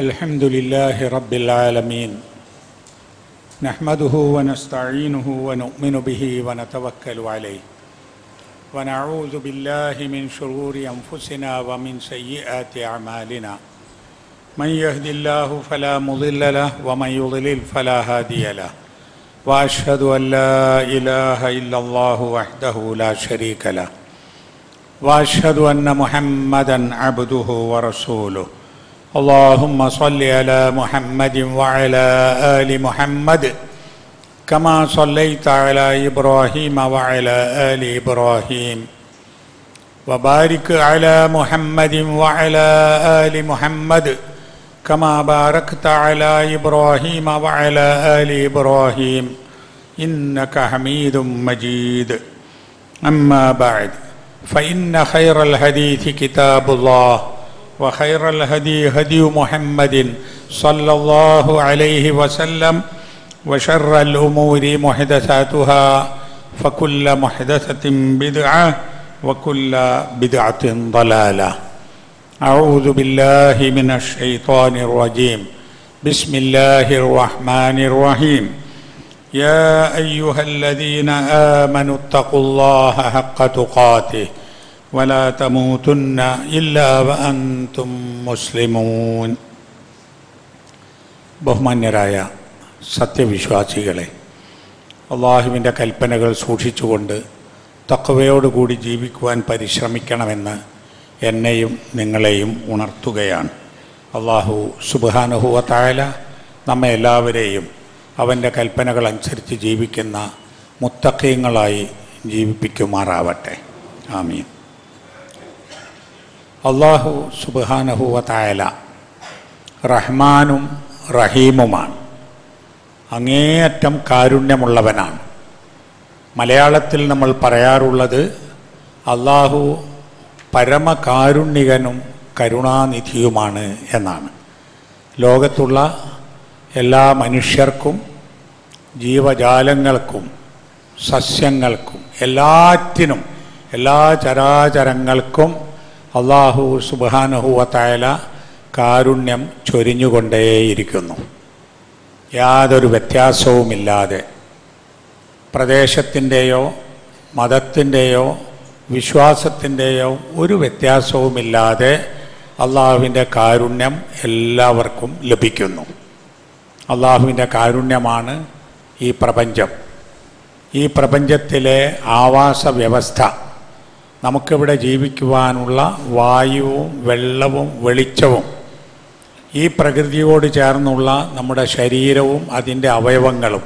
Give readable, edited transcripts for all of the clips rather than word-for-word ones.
الحمد لله رب العالمين نحمده ونستعينه ونؤمن به ونتوكل عليه ونعوذ بالله من شرور أنفسنا ومن سيئات أعمالنا من يهد الله فلا مضل له ومن يضلل فلا هادي له وأشهد أن لا إله إلا الله وحده لا شريك له وأشهد أن محمدا عبده ورسوله اللهم صل على محمد وعلى آل محمد كما صليت على إبراهيم وعلى آل إبراهيم وبارك على محمد وعلى آل محمد كما باركت على إبراهيم وعلى آل إبراهيم إنك حميد مجيد أما بعد فإن خير الحديث كتاب الله وخير الهدي هدي محمد صلى الله عليه وسلم وشر الأمور محدثاتها فكل محدثة بدعة وكل بدعة ضلالة أعوذ بالله من الشيطان الرجيم بسم الله الرحمن الرحيم يا أيها الذين آمنوا اتقوا الله حق تقاته ولا تموتن إلا وأنتم مسلمون ബഹുമാന്യരായ സത്യവിശ്വാസികളെ, അള്ളാഹുവിൻ്റെ കൽപ്പനകൾ സൂക്ഷിച്ചുകൊണ്ട് തഖ്വയോടുകൂടി ജീവിക്കുവാൻ പരിശ്രമിക്കണമെന്ന് എന്നെയും നിങ്ങളെയും ഉണർത്തുകയാണ്. അള്ളാഹു സുബ്ഹാനഹു വ തആല നമ്മെ എല്ലാവരെയും അവൻ്റെ കൽപ്പനകൾ അനുസരിച്ച് ജീവിക്കുന്ന മുത്തഖീങ്ങളായി ജീവിപ്പിക്കുമാറാവട്ടെ. ആമീൻ. അള്ളാഹു സുബ്ഹാനഹു വ തആല റഹ്മാനും റഹീമുമാണ്, അങ്ങേയറ്റം കാരുണ്യമുള്ളവനാണ്. മലയാളത്തിൽ നമ്മൾ പറയാറുള്ളത് അള്ളാഹു പരമകാരുണ്യകനും കരുണാനിധിയുമാണ് എന്നാണ്. ലോകത്തുള്ള എല്ലാ മനുഷ്യർക്കും ജീവജാലങ്ങൾക്കും സസ്യങ്ങൾക്കും എല്ലാറ്റിനും എല്ലാ ചരാചരങ്ങൾക്കും അള്ളാഹു സുബ്ഹാനഹു വ തആല കാരുണ്യം ചൊരിഞ്ഞുകൊണ്ടേയിരിക്കുന്നു. യാതൊരു വ്യത്യാസവുമില്ലാതെ, പ്രദേശത്തിൻ്റെയോ മതത്തിൻ്റെയോ വിശ്വാസത്തിൻ്റെയോ ഒരു വ്യത്യാസവുമില്ലാതെ അള്ളാഹുവിൻ്റെ കാരുണ്യം എല്ലാവർക്കും ലഭിക്കുന്നു. അള്ളാഹുവിൻ്റെ കാരുണ്യമാണ് ഈ പ്രപഞ്ചം. ഈ പ്രപഞ്ചത്തിലെ ആവാസ വ്യവസ്ഥ, നമുക്കിവിടെ ജീവിക്കുവാനുള്ള വായുവും വെള്ളവും വെളിച്ചവും, ഈ പ്രകൃതിയോട് ചേർന്നുള്ള നമ്മുടെ ശരീരവും അതിൻ്റെ അവയവങ്ങളും,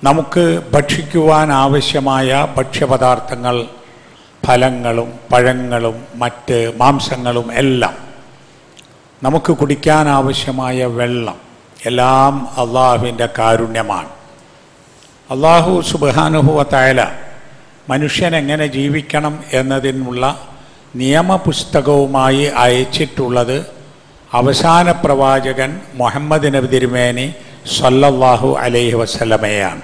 നമുക്ക് ഭക്ഷിക്കുവാൻ ആവശ്യമായ ഭക്ഷ്യപദാർത്ഥങ്ങൾ, ഫലങ്ങളും പഴങ്ങളും മറ്റ് മാംസങ്ങളും എല്ലാം, നമുക്ക് കുടിക്കാൻ ആവശ്യമായ വെള്ളം എല്ലാം അള്ളാഹുവിൻ്റെ കാരുണ്യമാണ്. അള്ളാഹു സുബ്ഹാനഹു വ തആല മനുഷ്യൻ എങ്ങനെ ജീവിക്കണം എന്നതിനുള്ള നിയമപുസ്തകവുമായി അയച്ചിട്ടുള്ളത് അവസാന പ്രവാചകൻ മുഹമ്മദ് നബി തിരുമേനി സല്ലല്ലാഹു അലൈഹി വസല്ലമയാണ്.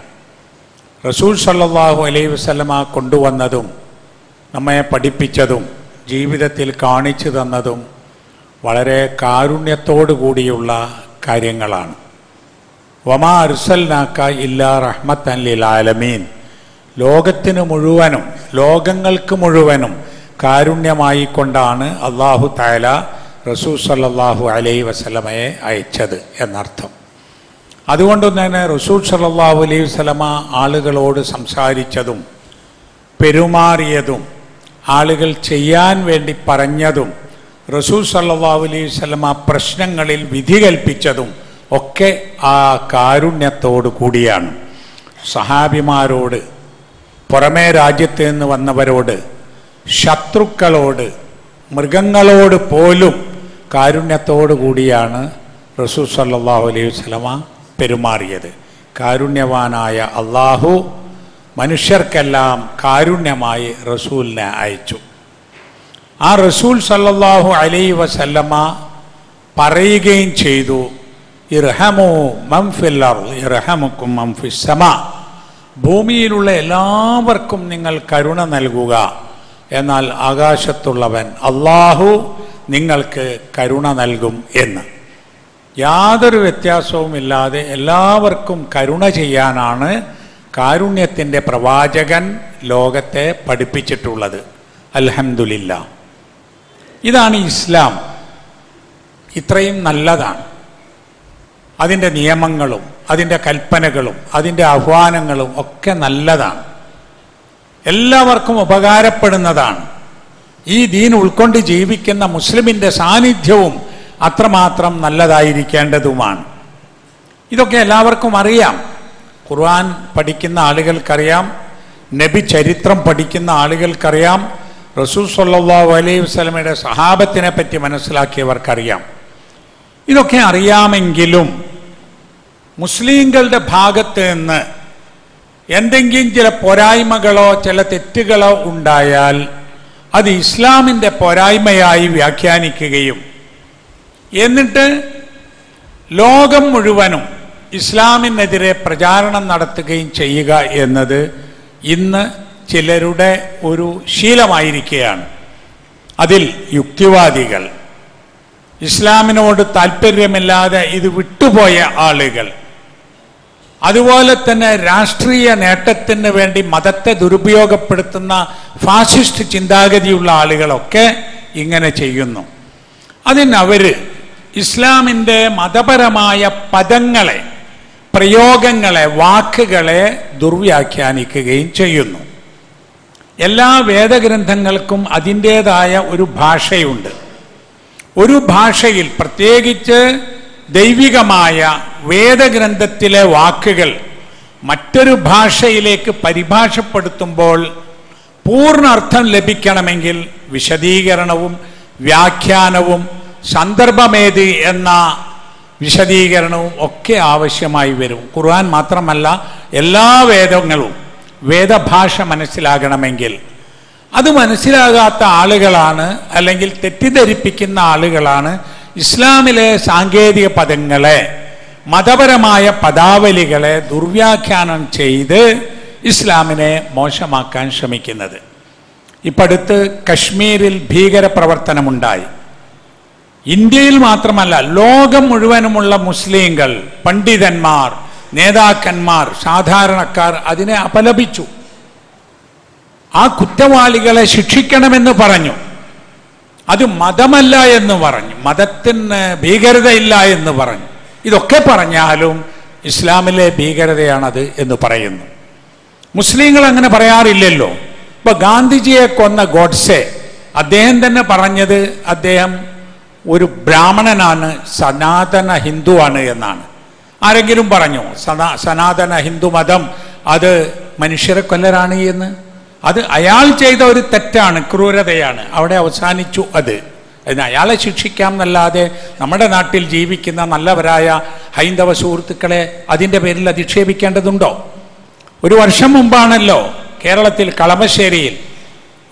റസൂൽ സല്ലല്ലാഹു അലൈഹി വസല്ലമ കൊണ്ടുവന്നതും നമ്മെ പഠിപ്പിച്ചതും ജീവിതത്തിൽ കാണിച്ചു തന്നതും വളരെ കാരുണ്യത്തോടു കൂടിയുള്ള കാര്യങ്ങളാണ്. വമാ അർസൽനാക ഇല്ലാ റഹ്മത്തൻ ലിൽ ആലമീൻ, ലോകത്തിന് മുഴുവനും ലോകങ്ങൾക്ക് മുഴുവനും കാരുണ്യമായിക്കൊണ്ടാണ് അല്ലാഹു തആല റസൂൽ സല്ലല്ലാഹു അലൈഹി വസല്ലമയെ അയച്ചത് എന്നർത്ഥം. അതുകൊണ്ട് തന്നെ റസൂൽ സല്ലല്ലാഹു അലൈഹി വസല്ലമ ആളുകളോട് സംസാരിച്ചതും പെരുമാറിയതും ആളുകൾ ചെയ്യാൻ വേണ്ടി പറഞ്ഞതും റസൂൽ സല്ലല്ലാഹു അലൈഹി വസല്ലമ പ്രശ്നങ്ങളിൽ വിധി കൽപ്പിച്ചതും ഒക്കെ ആ കാരുണ്യത്തോടു കൂടിയാണ്. സഹാബിമാരോട്, പുറമേ രാജ്യത്ത് നിന്ന് വന്നവരോട്, ശത്രുക്കളോട്, മൃഗങ്ങളോട് പോലും കാരുണ്യത്തോടു കൂടിയാണ് റസൂൽ സല്ലല്ലാഹു അലൈഹി വസല്ലമ പെരുമാറിയത്. കാരുണ്യവാനായ അള്ളാഹു മനുഷ്യർക്കെല്ലാം കാരുണ്യമായി റസൂലിനെ അയച്ചു. ആ റസൂൽ സല്ലല്ലാഹു അലൈഹി വസല്ലമ പറയുകയും ചെയ്തു, ഇർഹമു മൻ ഫിൽ അർദ് യർഹമുക്കും മൻ ഫിസ് സമാ, ഭൂമിയിലുള്ള എല്ലാവർക്കും നിങ്ങൾ കരുണ നൽകുക, എന്നാൽ ആകാശത്തുള്ളവൻ അള്ളാഹു നിങ്ങൾക്ക് കരുണ നൽകും എന്ന്. യാതൊരു വ്യത്യാസവുമില്ലാതെ എല്ലാവർക്കും കരുണ ചെയ്യാനാണ് കാരുണ്യത്തിൻ്റെ പ്രവാചകൻ ലോകത്തെ പഠിപ്പിച്ചിട്ടുള്ളത്. അൽഹംദുലില്ലാ. ഇതാണ് ഇസ്ലാം. ഇത്രയും നല്ലതാണ്. അതിൻ്റെ നിയമങ്ങളും അതിൻ്റെ കൽപ്പനകളും അതിൻ്റെ ആഹ്വാനങ്ങളും ഒക്കെ നല്ലതാണ്. എല്ലാവർക്കും ഉപകാരപ്പെടുന്നതാണ്. ഈ ദീൻ ഉൾക്കൊണ്ട് ജീവിക്കുന്ന മുസ്ലിമിൻ്റെ സാന്നിധ്യവും അത്രമാത്രം നല്ലതായിരിക്കേണ്ടതുമാണ്. ഇതൊക്കെ എല്ലാവർക്കും അറിയാം. ഖുർആൻ പഠിക്കുന്ന ആളുകൾക്കറിയാം, നബി ചരിത്രം പഠിക്കുന്ന ആളുകൾക്കറിയാം, റസൂൽ സ്വല്ലല്ലാഹു അലൈഹി വസല്ലമയുടെ സഹാബത്തിനെ പറ്റി മനസ്സിലാക്കിയവർക്കറിയാം. ഇതൊക്കെ അറിയാമെങ്കിലും മുസ്ലിങ്ങളുടെ ഭാഗത്ത് നിന്ന് എന്തെങ്കിലും ചില പോരായ്മകളോ ചില തെറ്റുകളോ ഉണ്ടായാൽ അത് ഇസ്ലാമിൻ്റെ പോരായ്മയായി വ്യാഖ്യാനിക്കുകയും എന്നിട്ട് ലോകം മുഴുവനും ഇസ്ലാമിനെതിരെ പ്രചാരണം നടത്തുകയും ചെയ്യുക എന്നത് ഇന്ന് ചിലരുടെ ഒരു ശീലമായിരിക്കുകയാണ്. അതിൽ യുക്തിവാദികൾ, ഇസ്ലാമിനോട് താല്പര്യമില്ലാതെ ഇത് വിട്ടുപോയ ആളുകൾ, അതുപോലെ തന്നെ രാഷ്ട്രീയ നേട്ടത്തിന് വേണ്ടി മതത്തെ ദുരുപയോഗപ്പെടുത്തുന്ന ഫാസിസ്റ്റ് ചിന്താഗതിയുള്ള ആളുകളൊക്കെ ഇങ്ങനെ ചെയ്യുന്നു. അതിനവർ ഇസ്ലാമിൻ്റെ മതപരമായ പദങ്ങളെ, പ്രയോഗങ്ങളെ, വാക്കുകളെ ദുർവ്യാഖ്യാനിക്കുകയും ചെയ്യുന്നു. എല്ലാ വേദഗ്രന്ഥങ്ങൾക്കും അതിൻ്റേതായ ഒരു ഭാഷയുണ്ട്. ഒരു ഭാഷയിൽ, പ്രത്യേകിച്ച് ദൈവികമായ വേദഗ്രന്ഥത്തിലെ വാക്കുകൾ മറ്റൊരു ഭാഷയിലേക്ക് പരിഭാഷപ്പെടുത്തുമ്പോൾ പൂർണ്ണ അർത്ഥം ലഭിക്കണമെങ്കിൽ വിശദീകരണവും വ്യാഖ്യാനവും സന്ദർഭമേത് എന്ന വിശദീകരണവും ഒക്കെ ആവശ്യമായി വരും. ഖുർആൻ മാത്രമല്ല, എല്ലാ വേദങ്ങളും വേദഭാഷ മനസ്സിലാകണമെങ്കിൽ അത് മനസ്സിലാകാത്ത ആളുകളാണ്, അല്ലെങ്കിൽ തെറ്റിദ്ധരിപ്പിക്കുന്ന ആളുകളാണ് ഇസ്ലാമിലെ സാങ്കേതിക പദങ്ങളെ, മതപരമായ പദാവലികളെ ദുർവ്യാഖ്യാനം ചെയ്ത് ഇസ്ലാമിനെ മോശമാക്കാൻ ശ്രമിക്കുന്നത്. ഇപ്പടുത്ത് കശ്മീരിൽ ഭീകരപ്രവർത്തനമുണ്ടായി. ഇന്ത്യയിൽ മാത്രമല്ല, ലോകം മുഴുവനുമുള്ള മുസ്ലിങ്ങൾ, പണ്ഡിതന്മാർ, നേതാക്കന്മാർ, സാധാരണക്കാർ അതിനെ അപലപിച്ചു. ആ കുറ്റവാളികളെ ശിക്ഷിക്കണമെന്ന് പറഞ്ഞു. അത് മതമല്ല എന്ന് പറഞ്ഞു, മതത്തിന് ഭീകരതയില്ല എന്ന് പറഞ്ഞു. ഇതൊക്കെ പറഞ്ഞാലും ഇസ്ലാമിലെ ഭീകരതയാണത് എന്ന് പറയുന്നു. മുസ്ലിങ്ങൾ അങ്ങനെ പറയാറില്ലല്ലോ. ഇപ്പൊ ഗാന്ധിജിയെ കൊന്ന ഗോഡ്സെ, അദ്ദേഹം തന്നെ പറഞ്ഞത് അദ്ദേഹം ഒരു ബ്രാഹ്മണനാണ്, സനാതന ഹിന്ദുവാണ് എന്നാണ്. ആരെങ്കിലും പറഞ്ഞു സനാതന ഹിന്ദു മതം അത് മനുഷ്യരെ കൊല്ലലാണ് എന്ന്? അത് അയാൾ ചെയ്ത ഒരു തെറ്റാണ്, ക്രൂരതയാണ്, അവിടെ അവസാനിച്ചു. അതിന് അയാളെ ശിക്ഷിക്കാം എന്നല്ലാതെ നമ്മുടെ നാട്ടിൽ ജീവിക്കുന്ന നല്ലവരായ ഹൈന്ദവ സുഹൃത്തുക്കളെ അതിൻ്റെ പേരിൽ അധിക്ഷേപിക്കേണ്ടതുണ്ടോ? ഒരു വർഷം മുമ്പാണല്ലോ കേരളത്തിൽ കളമശ്ശേരിയിൽ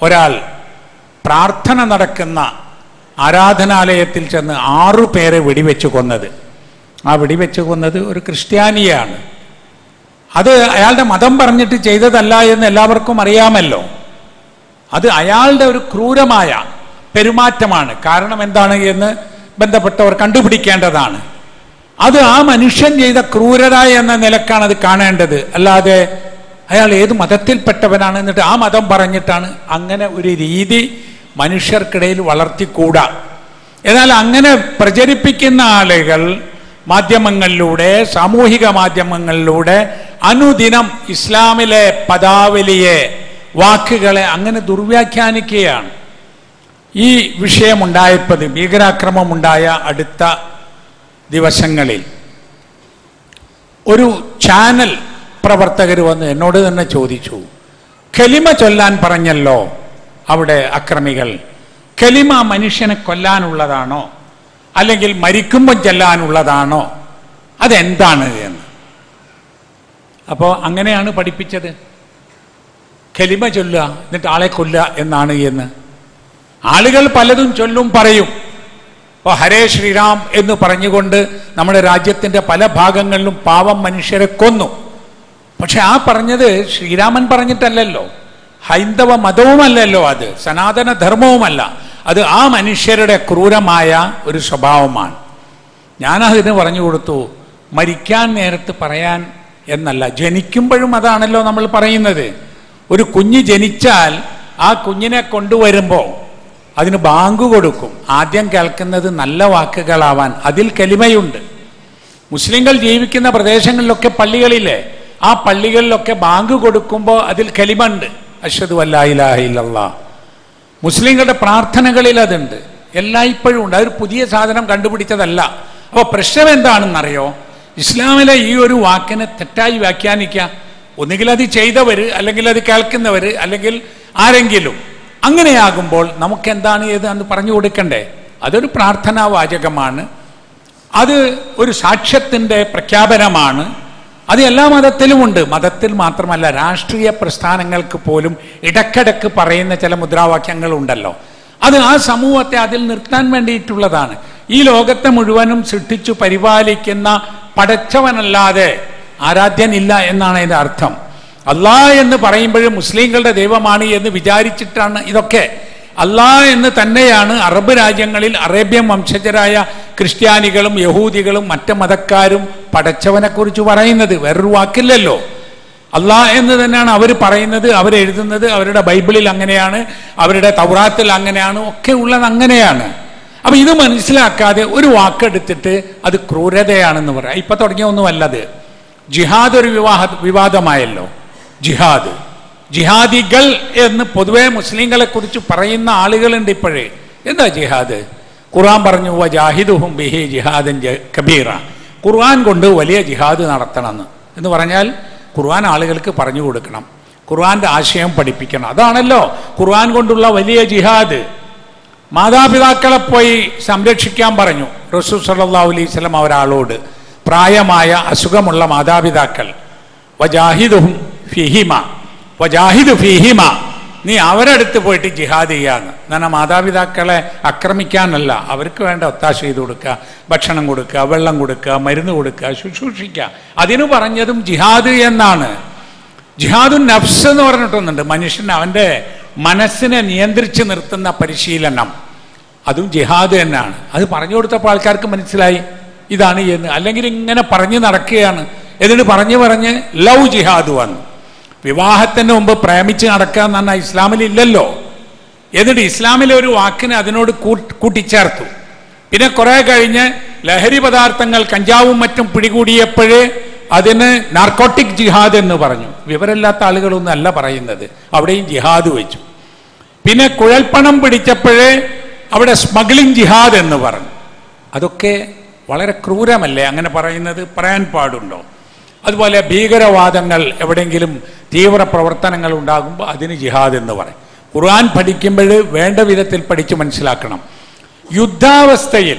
ഒരാൾ പ്രാർത്ഥന നടക്കുന്ന ആരാധനാലയത്തിൽ ചെന്ന് 6 പേരെ വെടിവെച്ച് കൊന്നത്. ആ വെടിവെച്ച് കൊന്നത് ഒരു ക്രിസ്ത്യാനിയാണ്. അത് അയാളുടെ മതം പറഞ്ഞിട്ട് ചെയ്തതല്ല എന്ന് എല്ലാവർക്കും അറിയാമല്ലോ. അത് അയാളുടെ ഒരു ക്രൂരമായ പെരുമാറ്റമാണ്. കാരണം എന്താണ് എന്ന് ബന്ധപ്പെട്ടവർ കണ്ടുപിടിക്കേണ്ടതാണ്. അത് ആ മനുഷ്യൻ ചെയ്ത ക്രൂരത എന്ന നിലക്കാണ് അത് കാണേണ്ടത്. അല്ലാതെ അയാൾ ഏത് മതത്തിൽപ്പെട്ടവനാണ് എന്നിട്ട് ആ മതം പറഞ്ഞിട്ടാണ്, അങ്ങനെ ഒരു രീതി മനുഷ്യർക്കിടയിൽ വളർത്തിക്കൂടാ. എന്നാൽ അങ്ങനെ പ്രചരിപ്പിക്കുന്ന ആളുകൾ മാധ്യമങ്ങളിലൂടെ, സാമൂഹിക മാധ്യമങ്ങളിലൂടെ അനുദിനം ഇസ്ലാമിലെ പദാവലിയെ, വാക്കുകളെ അങ്ങനെ ദുർവ്യാഖ്യാനിക്കുകയാണ്. ഈ വിഷയമുണ്ടായപ്പോൾ, ഭീകരാക്രമം ഉണ്ടായ അടുത്ത ദിവസങ്ങളിൽ ഒരു ചാനൽ പ്രവർത്തകർ വന്ന് എന്നോട് തന്നെ ചോദിച്ചു, കലിമ ചൊല്ലാൻ പറഞ്ഞല്ലോ അവിടെ അക്രമികൾ, കലിമ മനുഷ്യനെ കൊല്ലാനുള്ളതാണോ അല്ലെങ്കിൽ മരിക്കുമ്പോൾ ചെല്ലാനുള്ളതാണോ, അതെന്താണ് എന്ന്. അപ്പോൾ അങ്ങനെയാണ് പഠിപ്പിച്ചത്, കലിമ ചൊല്ലുക എന്നിട്ട് ആളെ കൊല്ലുക എന്നാണ് എന്ന്. ആളുകൾ പലതും ചൊല്ലും, പറയും. അപ്പോൾ ഹരേ ശ്രീറാം എന്ന് പറഞ്ഞുകൊണ്ട് നമ്മുടെ രാജ്യത്തിൻ്റെ പല ഭാഗങ്ങളിലും പാവം മനുഷ്യരെ കൊന്നു. പക്ഷെ ആ പറഞ്ഞത് ശ്രീരാമൻ പറഞ്ഞിട്ടല്ലല്ലോ, ഹൈന്ദവ മതവുമല്ലല്ലോ, അത് സനാതന ധർമ്മവുമല്ല, അത് ആ മനുഷ്യരുടെ ക്രൂരമായ ഒരു സ്വഭാവമാണ്. ഞാനതിന് പറഞ്ഞു കൊടുത്തു, മരിക്കാൻ നേരത്ത് പറയാൻ എന്നല്ല, ജനിക്കുമ്പോഴും അതാണല്ലോ നമ്മൾ പറയുന്നത്. ഒരു കുഞ്ഞ് ജനിച്ചാൽ ആ കുഞ്ഞിനെ കൊണ്ടുവരുമ്പോൾ അതിന് ബാങ്ക് കൊടുക്കും. ആദ്യം കേൾക്കുന്നത് നല്ല വാക്കുകളാവാൻ, അതിൽ കലിമയുണ്ട്. മുസ്ലിങ്ങൾ ജീവിക്കുന്ന പ്രദേശങ്ങളിലൊക്കെ പള്ളികളിലെ ആ പള്ളികളിലൊക്കെ ബാങ്ക് കൊടുക്കുമ്പോൾ അതിൽ കലിമ ഉണ്ട്, അഷ്ഹദു അല്ലാ ഇലാഹ ഇല്ലല്ലാഹ്. മുസ്ലിങ്ങളുടെ പ്രാർത്ഥനകളിൽ അതുണ്ട്, എല്ലായ്പ്പോഴും ഉണ്ട്. അതൊരു പുതിയ സാധനം കണ്ടുപിടിച്ചതല്ല. അപ്പോൾ പ്രശ്നം എന്താണെന്നറിയോ? ഇസ്ലാമിലെ ഈ ഒരു വാക്കിനെ തെറ്റായി വ്യാഖ്യാനിക്കുക. ഒന്നുകിൽ അത് ചെയ്തവർ, അല്ലെങ്കിൽ അത് കേൾക്കുന്നവർ, അല്ലെങ്കിൽ ആരെങ്കിലും. അങ്ങനെയാകുമ്പോൾ നമുക്കെന്താണ് ഏതാന്ന് പറഞ്ഞു കൊടുക്കണ്ടേ? അതൊരു പ്രാർത്ഥനാ വാചകമാണ്, അത് ഒരു സാക്ഷ്യത്തിൻ്റെ പ്രഖ്യാപനമാണ്. അത് എല്ലാ മതത്തിലുമുണ്ട്. മതത്തിൽ മാത്രമല്ല, രാഷ്ട്രീയ പ്രസ്ഥാനങ്ങൾക്ക് പോലും ഇടക്കിടക്ക് പറയുന്ന ചില മുദ്രാവാക്യങ്ങളുണ്ടല്ലോ. അത് ആ സമൂഹത്തെ അതിൽ നിർത്താൻ വേണ്ടിയിട്ടുള്ളതാണ്. ഈ ലോകത്തെ മുഴുവനും സൃഷ്ടിച്ചു പരിപാലിക്കുന്ന പടച്ചവനല്ലാതെ ആരാധ്യനില്ല എന്നാണ് അതിൻ്റെ അർത്ഥം. അള്ളാഹ് എന്ന് പറയുമ്പോഴും മുസ്ലിങ്ങളുടെ ദൈവമാണ് എന്ന് വിചാരിച്ചിട്ടാണ് ഇതൊക്കെ. അള്ളാഹ് എന്ന് തന്നെയാണ് അറബ് രാജ്യങ്ങളിൽ അറേബ്യൻ വംശജരായ ക്രിസ്ത്യാനികളും യഹൂദികളും മറ്റ് മതക്കാരും പടച്ചവനെ കുറിച്ച് പറയുന്നത്. വേറൊരു വാക്കില്ലല്ലോ. അള്ളാഹ് എന്ന് തന്നെയാണ് അവർ പറയുന്നത്, അവരെഴുതുന്നത്. അവരുടെ ബൈബിളിൽ അങ്ങനെയാണ്, അവരുടെ തൗറാത്തിൽ അങ്ങനെയാണ്, ഒക്കെ ഉള്ളത് അങ്ങനെയാണ്. അപ്പം ഇത് മനസ്സിലാക്കാതെ ഒരു വാക്കെടുത്തിട്ട് അത് ക്രൂരതയാണെന്ന് പറയാം. ഇപ്പം തുടങ്ങിയ ഒന്നുമല്ലത്. ജിഹാദ് ഒരു വിവാദമായല്ലോ. ജിഹാദികൾ എന്ന് പൊതുവെ മുസ്ലിങ്ങളെ കുറിച്ച് പറയുന്ന ആളുകളുണ്ട് ഇപ്പോഴേ. എന്താ ജിഹാദ്? ഖുർആൻ പറഞ്ഞു വജാഹിദുഹും ബിഹി ജിഹാദൻ കബീറ. ഖുർആൻ കൊണ്ട് വലിയ ജിഹാദ് നടത്തണമെന്ന് എന്ന് പറഞ്ഞാൽ ഖുർആൻ ആളുകൾക്ക് പറഞ്ഞു കൊടുക്കണം, ഖുർആൻ്റെ ആശയം പഠിപ്പിക്കണം. അതാണല്ലോ ഖുർആൻ കൊണ്ടുള്ള വലിയ ജിഹാദ്. മാതാപിതാക്കളെ പോയി സംരക്ഷിക്കാൻ പറഞ്ഞു റസൂൽ സല്ലല്ലാഹു അലൈഹി വസല്ലം ഒരാളോട്. പ്രായമായ അസുഖമുള്ള മാതാപിതാക്കൾ, വജാഹിദുഹും ഫിഹിമ, വജാഹിദ് ഫിഹിമ, നീ അവരടുത്ത് പോയിട്ട് ജിഹാദ് ചെയ്യാന്ന്. എന്നാൽ മാതാപിതാക്കളെ ആക്രമിക്കാനല്ല, അവർക്ക് വേണ്ട ഒത്താശ ചെയ്ത് കൊടുക്കുക, ഭക്ഷണം കൊടുക്കുക, വെള്ളം കൊടുക്കുക, മരുന്ന് കൊടുക്കുക, ശുശ്രൂഷിക്കുക. അതിന് പറഞ്ഞതും ജിഹാദ് എന്നാണ്. ജിഹാദുൻ നഫ്സ് എന്ന് പറഞ്ഞിട്ടൊന്നുണ്ട്, മനുഷ്യൻ അവൻ്റെ മനസ്സിനെ നിയന്ത്രിച്ച് നിർത്തുന്ന പരിശീലനം. അതും ജിഹാദ് തന്നെയാണ്. അത് പറഞ്ഞു കൊടുത്തപ്പോൾ ആൾക്കാർക്ക് മനസ്സിലായി ഇതാണ് എന്ന്. അല്ലെങ്കിൽ ഇങ്ങനെ പറഞ്ഞു നടക്കുകയാണ്. എന്നിട്ട് പറഞ്ഞ് ലവ് ജിഹാദ് വന്നു. വിവാഹത്തിന് മുമ്പ് പ്രേമിച്ച് നടക്കുക എന്ന് പറഞ്ഞാൽ ഇസ്ലാമിലില്ലല്ലോ. എന്നിട്ട് ഇസ്ലാമിലെ ഒരു വാക്കിന് അതിനോട് കൂട്ടിച്ചേർത്തു. പിന്നെ കുറെ കഴിഞ്ഞ് ലഹരി പദാർത്ഥങ്ങൾ കഞ്ചാവും മറ്റും പിടികൂടിയപ്പോഴേ അതിന് നാർക്കോട്ടിക് ജിഹാദ് എന്ന് പറഞ്ഞു. വിവരമില്ലാത്ത ആളുകളൊന്നും അല്ല പറയുന്നത്, അവിടെയും ജിഹാദ് വെച്ചു. പിന്നെ കുഴൽപ്പണം പിടിച്ചപ്പോഴേ അവിടെ സ്മഗ്ലിംഗ് ജിഹാദ് എന്ന് പറഞ്ഞു. അതൊക്കെ വളരെ ക്രൂരമല്ലേ? അങ്ങനെ പറയുന്നത് പറയാൻ പാടുണ്ടോ? അതുപോലെ ഭീകരവാദങ്ങൾ, എവിടെയെങ്കിലും തീവ്ര പ്രവർത്തനങ്ങൾ ഉണ്ടാകുമ്പോൾ അതിന് ജിഹാദ് എന്ന് പറയും. ഖുർആൻ പഠിക്കുമ്പോൾ വേണ്ട വിധത്തിൽ പഠിച്ച് മനസ്സിലാക്കണം. യുദ്ധാവസ്ഥയിൽ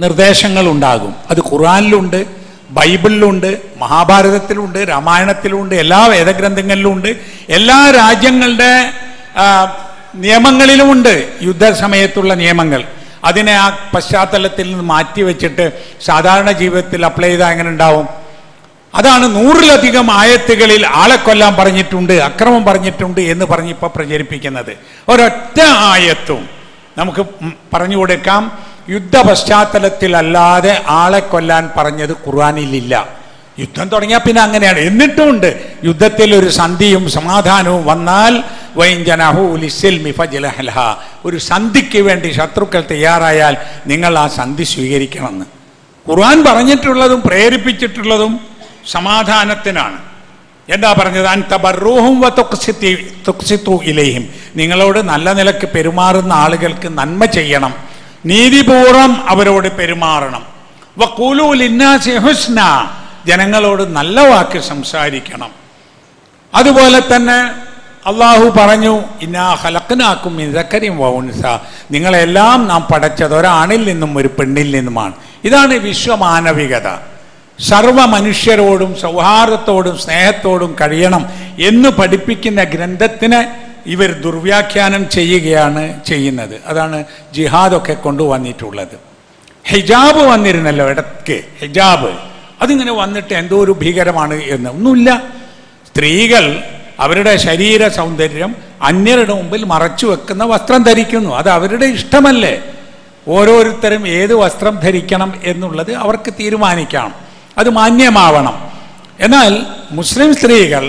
നിർദ്ദേശങ്ങൾ ഉണ്ടാകും. അത് ഖുർആനിലുണ്ട്, ബൈബിളിലുണ്ട്, മഹാഭാരതത്തിലുണ്ട്, രാമായണത്തിലുണ്ട്, എല്ലാ വേദഗ്രന്ഥങ്ങളിലുമുണ്ട്, എല്ലാ രാജ്യങ്ങളുടെ നിയമങ്ങളിലുമുണ്ട് യുദ്ധസമയത്തുള്ള നിയമങ്ങൾ. അതിനെ ആ പശ്ചാത്തലത്തിൽ നിന്ന് മാറ്റി വെച്ചിട്ട് സാധാരണ ജീവിതത്തിൽ അപ്ലൈ ചെയ്താൽ എങ്ങനെ ഉണ്ടാവും? അതാണ് 100-ലധികം ആയത്തുകളിൽ ആളെ കൊല്ലാൻ പറഞ്ഞിട്ടുണ്ട്, അക്രമം പറഞ്ഞിട്ടുണ്ട് എന്ന് പറഞ്ഞ് ഇപ്പോൾ പ്രചരിപ്പിക്കുന്നത്. ഒരൊറ്റ ആയത്തും നമുക്ക് പറഞ്ഞു കൊടുക്കാം യുദ്ധ പശ്ചാത്തലത്തിലല്ലാതെ ആളെ കൊല്ലാൻ പറഞ്ഞത് ഖുർആനിലില്ല. യുദ്ധം തുടങ്ങിയാൽ പിന്നെ അങ്ങനെയാണ്. എന്നിട്ടുമുണ്ട് യുദ്ധത്തിൽ ഒരു സന്ധിയും സമാധാനവും വന്നാൽ ഒരു സന്ധിക്ക് വേണ്ടി ശത്രുക്കൾ തയ്യാറായാൽ നിങ്ങൾ ആ സന്ധി സ്വീകരിക്കണമെന്ന് ഖുർആൻ പറഞ്ഞിട്ടുള്ളതും പ്രേരിപ്പിച്ചിട്ടുള്ളതും സമാധാനത്തിനാണ്. എന്താ പറഞ്ഞത്? അൻതബറൂഹും വതുഖ്സിതു ഇലൈഹിം, നിങ്ങളോട് നല്ല നിലക്ക് പെരുമാറുന്ന ആളുകൾക്ക് നന്മ ചെയ്യണം, നീതിപൂർവം അവരോട് പെരുമാറണം. വഖൂലു ലിന്നാസി ഹുസ്ന, ജനങ്ങളോട് നല്ല വാക്ക് സംസാരിക്കണം. അതുപോലെ തന്നെ അള്ളാഹു പറഞ്ഞു ഇന്നാ ഖലഖ്നാകും മിൻ ദക്കരിൻ വ ഉൻസ, നിങ്ങളെല്ലാം നാം പടച്ചത് ഒരാണിൽ നിന്നും ഒരു പെണ്ണിൽ നിന്നുമാണ്. ഇതാണ് വിശ്വമാനവികത. സർവ മനുഷ്യരോടും സൗഹാർദ്ദത്തോടും സ്നേഹത്തോടും കഴിയണം എന്ന് പഠിപ്പിക്കുന്ന ഗ്രന്ഥത്തിനെ ഇവർ ദുർവ്യാഖ്യാനം ചെയ്യുകയാണ് ചെയ്യുന്നത്. അതാണ് ജിഹാദൊക്കെ കൊണ്ടുവന്നിട്ടുള്ളത്. ഹിജാബ് വന്നിരുന്നല്ലോ ഇടയ്ക്ക്, ഹിജാബ് അതിങ്ങനെ വന്നിട്ട് എന്തോ ഒരു ഭീകരമാണ് എന്ന് ഒന്നുമില്ല. സ്ത്രീകൾ അവരുടെ ശരീര സൗന്ദര്യം അന്യരുടെ മുമ്പിൽ മറച്ചു വെക്കുന്ന വസ്ത്രം ധരിക്കുന്നു, അത് അവരുടെ ഇഷ്ടമല്ലേ? ഓരോരുത്തരും ഏത് വസ്ത്രം ധരിക്കണം എന്നുള്ളത് അവർക്ക് തീരുമാനിക്കണം, അത് മാന്യമാവണം. എന്നാൽ മുസ്ലിം സ്ത്രീകൾ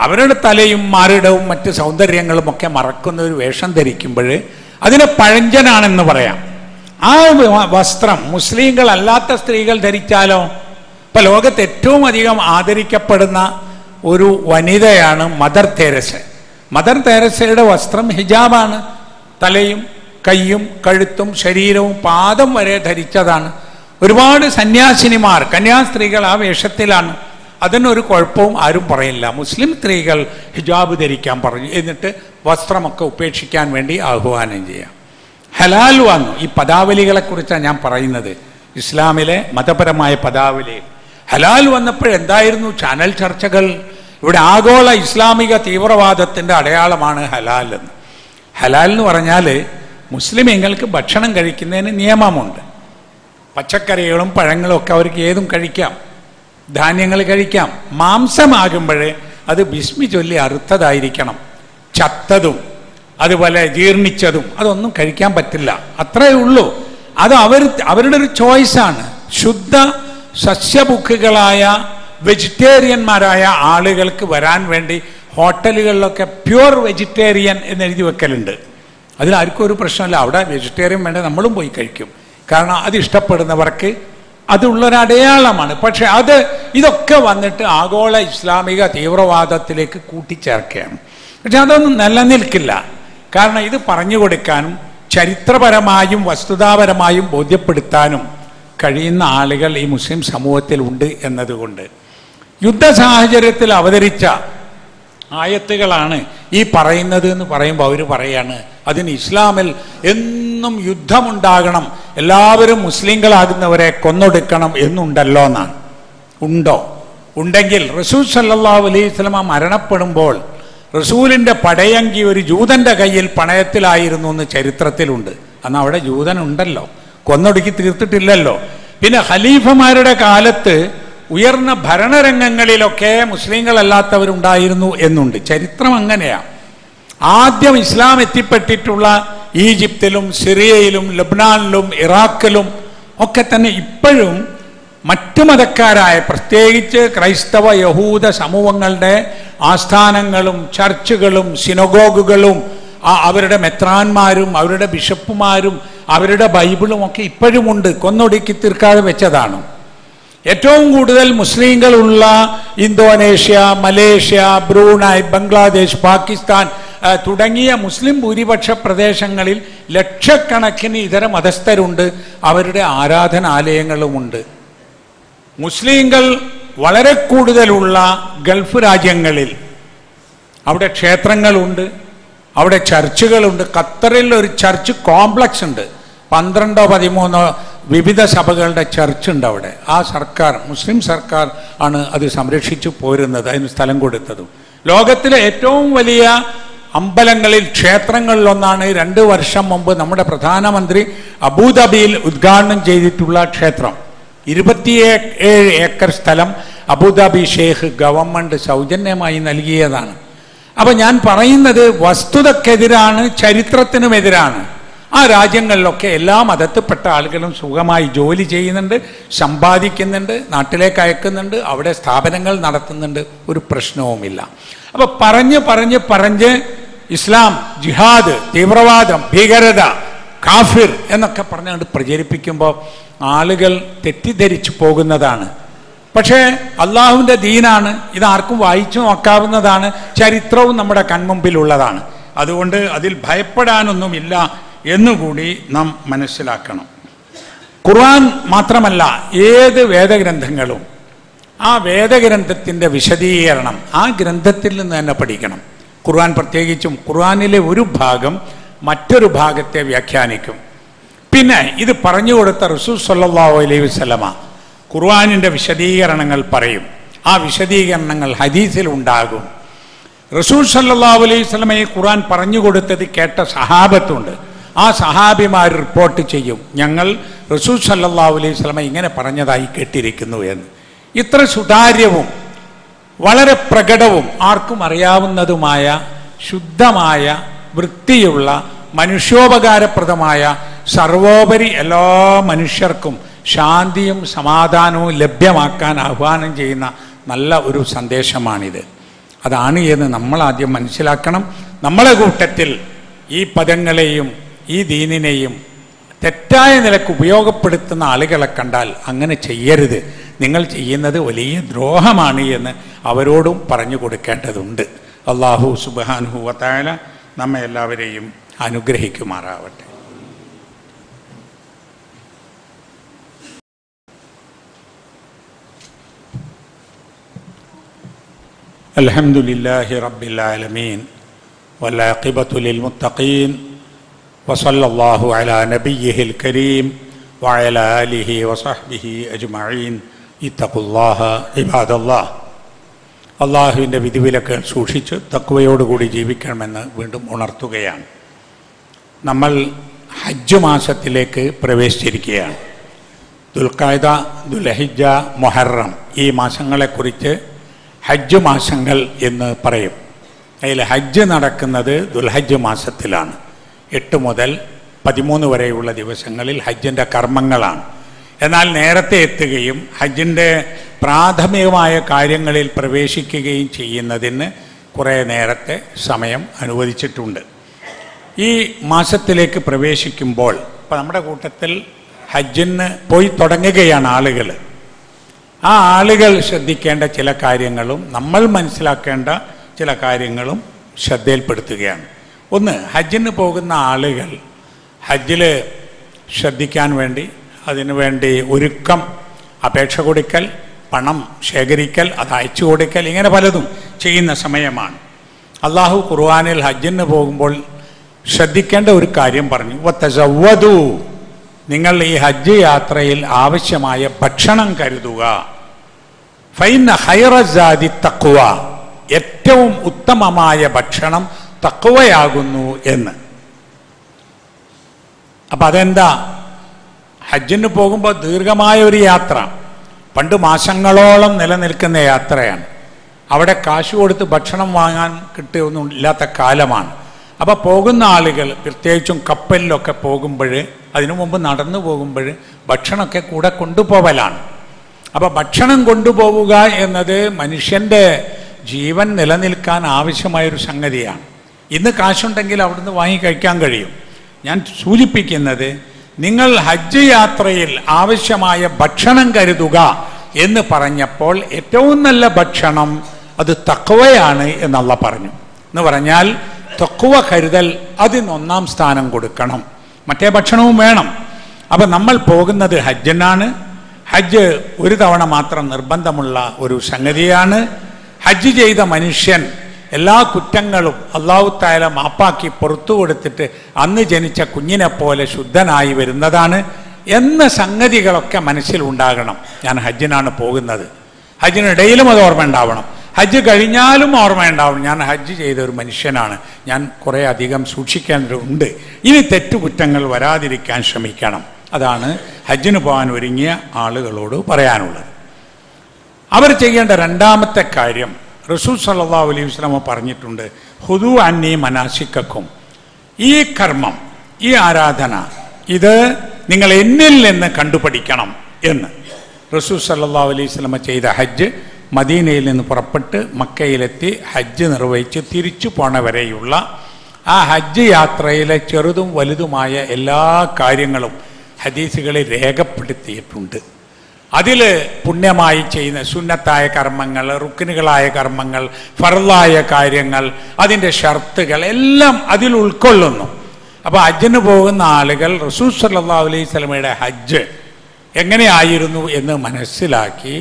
അവരുടെ തലയും മാറിടവും മറ്റ് സൗന്ദര്യങ്ങളും ഒക്കെ മറക്കുന്ന ഒരു വേഷം ധരിക്കുമ്പോൾ അതിന് പഴഞ്ചനാണെന്ന് പറയാം. ആ വസ്ത്രം മുസ്ലിങ്ങളല്ലാത്ത സ്ത്രീകൾ ധരിച്ചാലോ? ഇപ്പം ലോകത്ത് ഏറ്റവും അധികം ആദരിക്കപ്പെടുന്ന ഒരു വനിതയാണ് മദർ തെരേസ. മദർ തെരേസയുടെ വസ്ത്രം ഹിജാബാണ്. തലയും കൈയും കഴുത്തും ശരീരവും പാദം വരെ ധരിച്ചതാണ്. ഒരുപാട് സന്യാസിനിമാർ, കന്യാസ്ത്രീകൾ ആ വേഷത്തിലാണ്. അതിനൊരു കുഴപ്പവും ആരും പറയില്ല. മുസ്ലിം സ്ത്രീകൾ ഹിജാബ് ധരിക്കാൻ പറഞ്ഞു, എന്നിട്ട് വസ്ത്രമൊക്കെ ഉപേക്ഷിക്കാൻ വേണ്ടി ആഹ്വാനം ചെയ്യാം. ഹലാൽ വന്നു. ഈ പദാവലികളെക്കുറിച്ചാണ് ഞാൻ പറയുന്നത്, ഇസ്ലാമിലെ മതപരമായ പദാവലി. ഹലാൽ വന്നപ്പോഴെന്തായിരുന്നു ചാനൽ ചർച്ചകൾ? ഇവിടെ ആഗോള ഇസ്ലാമിക തീവ്രവാദത്തിൻ്റെ അടയാളമാണ് ഹലാൽ എന്ന്. ഹലാൽ എന്ന് പറഞ്ഞാൽ മുസ്ലിമീങ്ങൾക്ക് ഭക്ഷണം കഴിക്കുന്നതിന് നിയമമുണ്ട്. പച്ചക്കറികളും പഴങ്ങളും ഒക്കെ അവർക്ക് ഏതും കഴിക്കാം, ധാന്യങ്ങൾ കഴിക്കാം. മാംസമാകുമ്പോഴേ അത് ബിസ്മി ചൊല്ലി അറുത്തതായിരിക്കണം. ചത്തതും അതുപോലെ ജീർണിച്ചതും അതൊന്നും കഴിക്കാൻ പറ്റില്ല. അത്രയേ ഉള്ളൂ. അത് അവരുടെ ഒരു ചോയ്സാണ്. ശുദ്ധ സസ്യഭുക്കുകളായ വെജിറ്റേറിയന്മാരായ ആളുകൾക്ക് വരാൻ വേണ്ടി ഹോട്ടലുകളിലൊക്കെ പ്യുവർ വെജിറ്റേറിയൻ എന്ന് എഴുതി വെക്കലുണ്ട്. അതിലാർക്കും ഒരു പ്രശ്നമില്ല. അവിടെ വെജിറ്റേറിയൻ വേണ്ട നമ്മളും പോയി കഴിക്കും. കാരണം അത് ഇഷ്ടപ്പെടുന്നവർക്ക് അതുള്ളൊരടയാളമാണ്. പക്ഷെ ഇതൊക്കെ വന്നിട്ട് ആഗോള ഇസ്ലാമിക തീവ്രവാദത്തിലേക്ക് കൂട്ടിച്ചേർക്കുകയാണ്. പക്ഷെ അതൊന്നും നിലനിൽക്കില്ല. കാരണം ഇത് പറഞ്ഞു കൊടുക്കാനും ചരിത്രപരമായും വസ്തുതാപരമായും ബോധ്യപ്പെടുത്താനും കഴിയുന്ന ആളുകൾ ഈ മുസ്ലിം സമൂഹത്തിൽ ഉണ്ട് എന്നതുകൊണ്ട് യുദ്ധ സാഹചര്യത്തിൽ അവതരിച്ച ആയത്തുകളാണ് ഈ പറയുന്നത് എന്ന് പറയുമ്പോൾ അവർ പറയാണ് അതിന് ഇസ്ലാമിൽ എന്നും യുദ്ധമുണ്ടാകണം, എല്ലാവരും മുസ്ലിങ്ങളാകുന്നവരെ കൊന്നൊടുക്കണം എന്നുണ്ടല്ലോ എന്നാണ്. ഉണ്ടോ? ഉണ്ടെങ്കിൽ റസൂൽ സല്ലല്ലാഹു അലൈഹി വസല്ലമ മരണപ്പെടുമ്പോൾ റസൂലിൻ്റെ പടയങ്കി ഒരു ജൂതൻ്റെ കയ്യിൽ പണയത്തിലായിരുന്നു എന്ന് ചരിത്രത്തിലുണ്ട്. അന്ന് അവിടെ ജൂതൻ ഉണ്ടല്ലോ, കൊന്നൊടുക്കി തീർത്തിട്ടില്ലല്ലോ. പിന്നെ ഖലീഫമാരുടെ കാലത്ത് ഉയർന്ന ഭരണരംഗങ്ങളിലൊക്കെ മുസ്ലിങ്ങളല്ലാത്തവരുണ്ടായിരുന്നു എന്നുണ്ട്. ചരിത്രം അങ്ങനെയാണ്. ആദ്യം ഇസ്ലാം എത്തിപ്പെട്ടിട്ടുള്ള ഈജിപ്തിലും സിറിയയിലും ലബ്നാനിലും ഇറാഖിലും ഒക്കെ തന്നെ ഇപ്പോഴും മറ്റു മതക്കാരായ പ്രത്യേകിച്ച് ക്രൈസ്തവ യഹൂദ സമൂഹങ്ങളുടെ ആസ്ഥാനങ്ങളും ചർച്ചുകളും സിനഗോഗുകളും അവരുടെ മെത്രാന്മാരും അവരുടെ ബിഷപ്പുമാരും അവരുടെ ബൈബിളും ഒക്കെ ഇപ്പോഴുമുണ്ട്. കൊന്നൊടുക്കി തീർക്കാതെ വെച്ചതാണ്. ഏറ്റവും കൂടുതൽ മുസ്ലിങ്ങളുള്ള Indonesia, Malaysia, Brunei, Bangladesh, Pakistan തുടങ്ങിയ മുസ്ലിം ഭൂരിപക്ഷ പ്രദേശങ്ങളിൽ ലക്ഷക്കണക്കിന് ഇതര മതസ്ഥരുണ്ട്. അവരുടെ ആരാധനാലയങ്ങളുമുണ്ട്. മുസ്ലിങ്ങൾ വളരെ കൂടുതലുള്ള ഗൾഫ് രാജ്യങ്ങളിൽ അവിടെ ക്ഷേത്രങ്ങളുണ്ട്, അവിടെ ചർച്ചുകളുണ്ട്. ഖത്തറിൽ ഒരു ചർച്ച് കോംപ്ലക്സ് ഉണ്ട്. 12-13 വിവിധ സഭകളുടെ ചർച്ചുണ്ട് അവിടെ. ആ സർക്കാർ, മുസ്ലിം സർക്കാർ ആണ് അത് സംരക്ഷിച്ചു പോരുന്നത്, അതിന് സ്ഥലം കൊടുത്തതും. ലോകത്തിലെ ഏറ്റവും വലിയ അമ്പലങ്ങളിൽ ക്ഷേത്രങ്ങളിലൊന്നാണ് 2 വർഷം മുമ്പ് നമ്മുടെ പ്രധാനമന്ത്രി അബുദാബിയിൽ ഉദ്ഘാടനം ചെയ്തിട്ടുള്ള ക്ഷേത്രം. 27 ഏക്കർ സ്ഥലം അബുദാബി ഷെയ്ഖ് ഗവൺമെൻറ് സൗജന്യമായി നൽകിയതാണ്. അപ്പം ഞാൻ പറയുന്നത് വസ്തുതക്കെതിരാണ്, ചരിത്രത്തിനുമെതിരാണ്. ആ രാജ്യങ്ങളിലൊക്കെ എല്ലാ മതത്തിൽപ്പെട്ട ആളുകളും സുഖമായി ജോലി ചെയ്യുന്നുണ്ട്, സമ്പാദിക്കുന്നുണ്ട്, നാട്ടിലേക്ക് അയക്കുന്നുണ്ട്, അവിടെ സ്ഥാപനങ്ങൾ നടത്തുന്നുണ്ട്, ഒരു പ്രശ്നവുമില്ല. അപ്പോൾ പറഞ്ഞ് ഇസ്ലാം, ജിഹാദ്, തീവ്രവാദം, ഭീകരത, കാഫിർ എന്നൊക്കെ പറഞ്ഞുകൊണ്ട് പ്രചരിപ്പിക്കുമ്പോൾ ആളുകൾ തെറ്റിദ്ധരിച്ചു പോകുന്നതാണ്. പക്ഷേ അള്ളാഹുവിൻ്റെ ദീനാണ്, ഇതാർക്കും വായിച്ചു നോക്കാവുന്നതാണ്, ചരിത്രവും നമ്മുടെ കൺമുമ്പിലുള്ളതാണ്. അതുകൊണ്ട് അതിൽ ഭയപ്പെടാനൊന്നുമില്ല എന്നുകൂടി നാം മനസ്സിലാക്കണം. ഖുർആൻ മാത്രമല്ല, ഏത് വേദഗ്രന്ഥങ്ങളും ആ വേദഗ്രന്ഥത്തിൻ്റെ വിശദീകരണം ആ ഗ്രന്ഥത്തിൽ നിന്ന് തന്നെ പഠിക്കണം. ഖുർആൻ പ്രത്യേകിച്ചും ഖുർആനിലെ ഒരു ഭാഗം മറ്റൊരു ഭാഗത്തെ വ്യാഖ്യാനിക്കും. പിന്നെ ഇത് പറഞ്ഞു കൊടുത്ത റസൂൽ സല്ലല്ലാഹു അലൈഹി വസല്ലമ ഖുർആനിൻ്റെ വിശദീകരണങ്ങൾ പറയും. ആ വിശദീകരണങ്ങൾ ഹദീസിൽ ഉണ്ടാകും. റസൂൽ സല്ലല്ലാഹു അലൈഹി വസല്ലമയെ ഖുർആൻ പറഞ്ഞു കൊടുത്തത് കേട്ട സഹാബത്തുണ്ട്. ആ സഹാബിമാർ റിപ്പോർട്ട് ചെയ്യും, ഞങ്ങൾ റസൂൽ സല്ലല്ലാഹു അലൈഹി വസല്ലമ ഇങ്ങനെ പറഞ്ഞതായി കേട്ടിരിക്കുന്നു എന്ന്. ഇത്ര സുതാര്യവും വളരെ പ്രകടവും ആർക്കും അറിയാവുന്നതുമായ ശുദ്ധമായ വൃത്തിയുള്ള മനുഷ്യോപകാരപ്രദമായ സർവോപരി എല്ലാ മനുഷ്യർക്കും ശാന്തിയും സമാധാനവും ലഭ്യമാക്കാൻ ആഹ്വാനം ചെയ്യുന്ന നല്ല ഒരു സന്ദേശമാണിത്. അതാണ് എന്ന് നമ്മൾ ആദ്യം മനസ്സിലാക്കണം. നമ്മളെ കൂട്ടത്തിൽ ഈ പദങ്ങളെയും ഈ ദീനിനെയും തെറ്റായ നിലക്ക് ഉപയോഗപ്പെടുത്തുന്ന ആളുകളെ കണ്ടാൽ അങ്ങനെ ചെയ്യരുത്, നിങ്ങൾ ചെയ്യുന്നത് വലിയ ദ്രോഹമാണ് എന്ന് അവരോടും പറഞ്ഞു കൊടുക്കേണ്ടതുണ്ട്. അല്ലാഹു സുബ്ഹാനഹു വ തആല നമ്മെ എല്ലാവരെയും അനുഗ്രഹിക്കുമാറാവട്ടെ. അൽഹംദുലില്ലാഹി റബ്ബിൽ ആലമീൻ വൽആഖിബത്തു ലിൽമുത്തഖീൻ വസല്ലല്ലാഹു അലാ നബിയ്യിഹിൽ കരീം വഅലാ ആലിഹി വസഹ്ബിഹി അജ്മഈൻ. ഇത്തഖുല്ലാഹ ഇബാദല്ലാഹ്. അള്ളാഹുവിൻ്റെ വിധിവിലക്കുകൾ സൂക്ഷിച്ച് തഖ്വയോടുകൂടി ജീവിക്കണമെന്ന് വീണ്ടും ഉണർത്തുകയാണ്. നമ്മൾ ഹജ്ജ് മാസത്തിലേക്ക് പ്രവേശിച്ചിരിക്കുകയാണ്. ദുൽഖഅദ, ദുൽഹിജ്ജ, മുഹറം ഈ മാസങ്ങളെക്കുറിച്ച് ഹജ്ജ് മാസങ്ങൾ എന്ന് പറയും. അതിൽ ഹജ്ജ് നടക്കുന്നത് ദുൽഹജ്ജ് മാസത്തിലാണ്. 8 മുതൽ 13 വരെയുള്ള ദിവസങ്ങളിൽ ഹജ്ജിൻ്റെ കർമ്മങ്ങളാണ്. എന്നാൽ നേരത്തെ എത്തുകയും ഹജ്ജിൻ്റെ പ്രാഥമികമായ കാര്യങ്ങളിൽ പ്രവേശിക്കുകയും ചെയ്യുന്നതിന് കുറേ നേരത്തെ സമയം അനുവദിച്ചിട്ടുണ്ട്. ഈ മാസത്തിലേക്ക് പ്രവേശിക്കുമ്പോൾ ഇപ്പോൾ നമ്മുടെ കൂട്ടത്തിൽ ഹജ്ജിന് പോയി തുടങ്ങുകയാണ് ആളുകൾ. ആ ആളുകൾ ശ്രദ്ധിക്കേണ്ട ചില കാര്യങ്ങളും നമ്മൾ മനസ്സിലാക്കേണ്ട ചില കാര്യങ്ങളും ശ്രദ്ധയിൽപ്പെടുത്തുകയാണ്. ഒന്ന്, ഹജ്ജിന് പോകുന്ന ആളുകൾ ഹജ്ജിൽ ശ്രദ്ധിക്കാൻ വേണ്ടി അതിനുവേണ്ടി ഒരുക്കം, അപേക്ഷ കൊടുക്കൽ, പണം ശേഖരിക്കൽ, അത് അയച്ചു കൊടുക്കൽ, ഇങ്ങനെ പലതും ചെയ്യുന്ന സമയമാണ്. അള്ളാഹു ഖുർആനിൽ ഹജ്ജിന് പോകുമ്പോൾ ശ്രദ്ധിക്കേണ്ട ഒരു കാര്യം പറഞ്ഞു, വതസവ്വദു, നിങ്ങൾ ഈ ഹജ്ജ് യാത്രയിൽ ആവശ്യമായ ഭക്ഷണം കരുതുക. ഫൈന ഖൈറ സാദി തഖ്വ, ഏറ്റവും ഉത്തമമായ ഭക്ഷണം തഖ്വയാകുന്നു എന്ന്. അപ്പം അതെന്താ? ഹജ്ജിന് പോകുമ്പോൾ ദീർഘമായ ഒരു യാത്ര, പണ്ട് മാസങ്ങളോളം നിലനിൽക്കുന്ന യാത്രയാണ്. അവിടെ കാശ് കൊടുത്ത് ഭക്ഷണം വാങ്ങാൻ കിട്ടുകയൊന്നും ഇല്ലാത്ത കാലമാണ്. അപ്പോൾ പോകുന്ന ആളുകൾ പ്രത്യേകിച്ചും കപ്പലിലൊക്കെ പോകുമ്പോൾ, അതിനു മുമ്പ് നടന്നു പോകുമ്പോൾ ഭക്ഷണമൊക്കെ കൂടെ കൊണ്ടുപോകലാണ്. അപ്പോൾ ഭക്ഷണം കൊണ്ടുപോവുക എന്നത് മനുഷ്യൻ്റെ ജീവൻ നിലനിൽക്കാൻ ആവശ്യമായൊരു സംഗതിയാണ്. ഇന്ന് കാശുണ്ടെങ്കിൽ അവിടുന്ന് വാങ്ങി കഴിക്കാൻ കഴിയും. ഞാൻ സൂചിപ്പിക്കുന്നത്, നിങ്ങൾ ഹജ്ജ് യാത്രയിൽ ആവശ്യമായ ഭക്ഷണം കരുതുക എന്ന് പറഞ്ഞപ്പോൾ ഏറ്റവും നല്ല ഭക്ഷണം അത് തഖ്വയാണ് എന്നല്ല പറഞ്ഞു. എന്ന് പറഞ്ഞാൽ തഖ്വ കരുതൽ അതിനൊന്നാം സ്ഥാനം കൊടുക്കണം, മറ്റേ ഭക്ഷണവും വേണം. അപ്പം നമ്മൾ പോകുന്നത് ഹജ്ജിനാണ്. ഹജ്ജ് ഒരു തവണ മാത്രം നിർബന്ധമുള്ള ഒരു സംഗതിയാണ്. ഹജ്ജ് ചെയ്ത മനുഷ്യൻ എല്ലാ കുറ്റങ്ങളും അല്ലാഹു തആല മാപ്പാക്കി പുറത്തു കൊടുത്തിട്ട് അന്ന് ജനിച്ച കുഞ്ഞിനെ പോലെ ശുദ്ധനായി വരുന്നതാണ് എന്ന സംഗതികളൊക്കെ മനസ്സിലുണ്ടാകണം. ഞാൻ ഹജ്ജിനാണ് പോകുന്നത്, ഹജ്ജിനിടയിലും അത് ഓർമ്മ ഉണ്ടാവണം, ഹജ്ജ് കഴിഞ്ഞാലും ഓർമ്മയുണ്ടാവണം, ഞാൻ ഹജ്ജ് ചെയ്ത ഒരു മനുഷ്യനാണ്, ഞാൻ കുറേ അധികം സൂക്ഷിക്കേണ്ടതുണ്ട്, ഇനി തെറ്റുകുറ്റങ്ങൾ വരാതിരിക്കാൻ ശ്രമിക്കണം. അതാണ് ഹജ്ജിന് പോകാൻ ഒരുങ്ങിയ ആളുകളോട് പറയാനുള്ളത്. അവർ ചെയ്യേണ്ട രണ്ടാമത്തെ കാര്യം റസൂൽ സല്ലല്ലാഹു അലൈഹി വസല്ലം പറഞ്ഞിട്ടുണ്ട്, ഖുദൂ അന്നീ മനാസിക്കക്കും, ഈ കർമ്മം, ഈ ആരാധന, ഇത് നിങ്ങൾ എന്നിൽ നിന്ന് കണ്ടുപഠിക്കണം എന്ന്. റസൂൽ സല്ലല്ലാഹു അലൈഹി വസല്ലം ചെയ്ത ഹജ്ജ് മദീനയിൽ നിന്ന് പുറപ്പെട്ട് മക്കയിലെത്തി ഹജ്ജ് നിർവഹിച്ച് തിരിച്ചു പോണ വരെയുള്ള ആ ഹജ്ജ് യാത്രയിലെ ചെറുതും വലുതുമായ എല്ലാ കാര്യങ്ങളും ഹദീസുകളിൽ രേഖപ്പെടുത്തിയിട്ടുണ്ട്. അതിൽ പുണ്യമായി ചെയ്യുന്ന സുന്നത്തായ കർമ്മങ്ങൾ, റുക്നുകളായ കർമ്മങ്ങൾ, ഫർളായ കാര്യങ്ങൾ, അതിൻ്റെ ഷർത്തുകൾ എല്ലാം അതിൽ ഉൾക്കൊള്ളുന്നു. അപ്പോൾ ഹജ്ജിന് പോകുന്ന ആളുകൾ റസൂൽ സല്ലല്ലാഹു അലൈഹി വസല്ലമയുടെ ഹജ്ജ് എങ്ങനെയായിരുന്നു എന്ന് മനസ്സിലാക്കി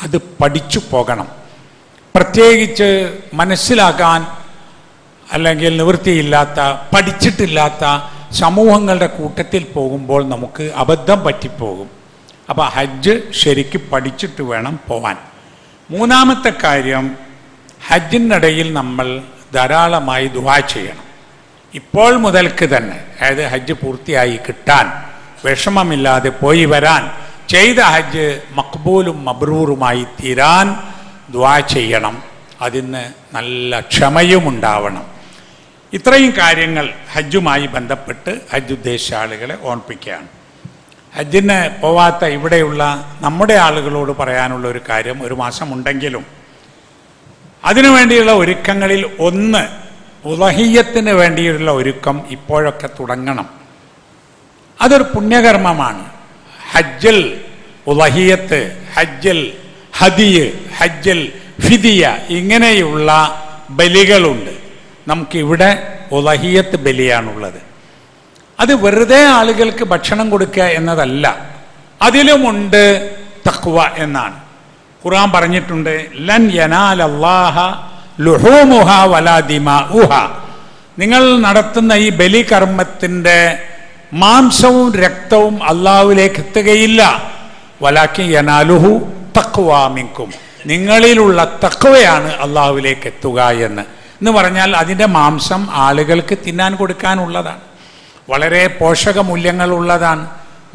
അത് പഠിച്ചു പോകണം. പ്രത്യേകിച്ച് മനസ്സിലാക്കാൻ അല്ലെങ്കിൽ നിവൃത്തിയില്ലാത്ത, പഠിച്ചിട്ടില്ലാത്ത സമൂഹങ്ങളുടെ കൂട്ടത്തിൽ പോകുമ്പോൾ നമുക്ക് അബദ്ധം പറ്റിപ്പോകും. അപ്പോൾ ഹജ്ജ് ശരിക്ക് പഠിച്ചിട്ട് വേണം പോവാൻ. മൂന്നാമത്തെ കാര്യം, ഹജ്ജിനിടയിൽ നമ്മൾ ധാരാളമായി ദുആ ചെയ്യണം. ഇപ്പോൾ മുതൽക്ക് തന്നെ, അതായത് ഹജ്ജ് പൂർത്തിയായി കിട്ടാൻ, വിഷമമില്ലാതെ പോയി വരാൻ, ചെയ്ത ഹജ്ജ് മഖ്ബൂലും മബ്രൂറുമായി തീരാൻ ദുആ ചെയ്യണം. അതിന് നല്ല ക്ഷമയും ഉണ്ടാവണം. ഇത്രയും കാര്യങ്ങൾ ഹജ്ജുമായി ബന്ധപ്പെട്ട് ഹജ്ജ് ഉദ്ദേശിച്ച ആളുകളെ ഓർമ്മിപ്പിക്കുകയാണ്. ഹജ്ജിന് പോവാത്ത ഇവിടെയുള്ള നമ്മുടെ ആളുകളോട് പറയാനുള്ള ഒരു കാര്യം, ഒരു മാസമുണ്ടെങ്കിലും അതിനുവേണ്ടിയുള്ള ഒരുക്കങ്ങളിൽ ഒന്ന് ഉളഹിയ്യത്തിന് വേണ്ടിയുള്ള ഒരുക്കം ഇപ്പോഴൊക്കെ തുടങ്ങണം. അതൊരു പുണ്യകർമ്മമാണ്. ഹജ്ജൽ ഉളഹിയ്യത്ത്, ഹജ്ജൽ ഹദിയ്, ഹജ്ജൽ ഫിദിയ, ഇങ്ങനെയുള്ള ബലികളുണ്ട്. നമുക്കിവിടെ ഉളഹിയ്യത്ത് ബലിയാണുള്ളത്. അത് വെറുതെ ആളുകൾക്ക് ഭക്ഷണം കൊടുക്കുക എന്നതല്ല, അതിലുമുണ്ട് തഖ്വ എന്നാണ്. ഖുർആൻ പറഞ്ഞിട്ടുണ്ട്, ലൻ യനാലല്ലാഹ ലുഹൂമുഹ വലാ ദിമാഉഹ. നിങ്ങൾ നടത്തുന്ന ഈ ബലികർമ്മത്തിൻ്റെ മാംസവും രക്തവും അള്ളാഹുവിലേക്ക് എത്തുകയില്ല. വലാകിൻ യനാലുഹു തഖ്വ മിൻകും. നിങ്ങളിലുള്ള തഖ്വയാണ് അള്ളാഹുവിലേക്ക് എത്തുക എന്ന് പറഞ്ഞാൽ അതിൻ്റെ മാംസം ആളുകൾക്ക് തിന്നാൻ കൊടുക്കാനുള്ളതാണ്. വളരെ പോഷകമൂല്യങ്ങളുള്ളതാണ്.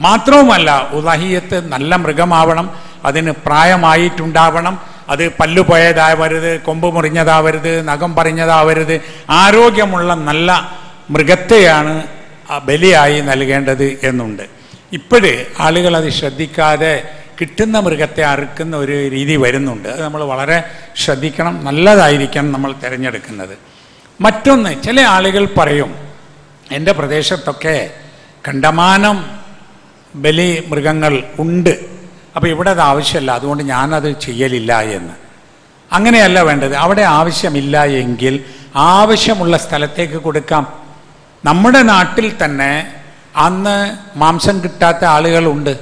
മാത്രവുമല്ല, ഉളഹിയ്യത്ത് നല്ല മൃഗമാവണം, അതിന് പ്രായമായിട്ടുണ്ടാവണം, അത് പല്ലു പോയതാവരുത്, കൊമ്പ് മുറിഞ്ഞതാവരുത്, നഖം പറഞ്ഞതാവരുത്. ആരോഗ്യമുള്ള നല്ല മൃഗത്തെയാണ് ബലിയായി നൽകേണ്ടത് എന്നുണ്ട്. ഇപ്പോഴ് ആളുകൾ അത് ശ്രദ്ധിക്കാതെ കിട്ടുന്ന മൃഗത്തെ അറുക്കുന്ന ഒരു രീതി വരുന്നുണ്ട്. അത് നമ്മൾ വളരെ ശ്രദ്ധിക്കണം, നല്ലതായിരിക്കണം നമ്മൾ തിരഞ്ഞെടുക്കുന്നത്. മറ്റൊന്ന്, ചില ആളുകൾ പറയും, എൻ്റെ പ്രദേശത്തൊക്കെ കണ്ടമാനം ബലി മൃഗങ്ങൾ ഉണ്ട്, അപ്പോൾ ഇവിടെ അത് ആവശ്യമില്ല, അതുകൊണ്ട് ഞാനത് ചെയ്യലില്ല എന്ന്. അങ്ങനെയല്ല വേണ്ടത്. അവിടെ ആവശ്യമില്ല എങ്കിൽ ആവശ്യമുള്ള സ്ഥലത്തേക്ക് കൊടുക്കാം. നമ്മുടെ നാട്ടിൽ തന്നെ അന്ന് മാംസം കിട്ടാത്ത ആളുകളുണ്ട്,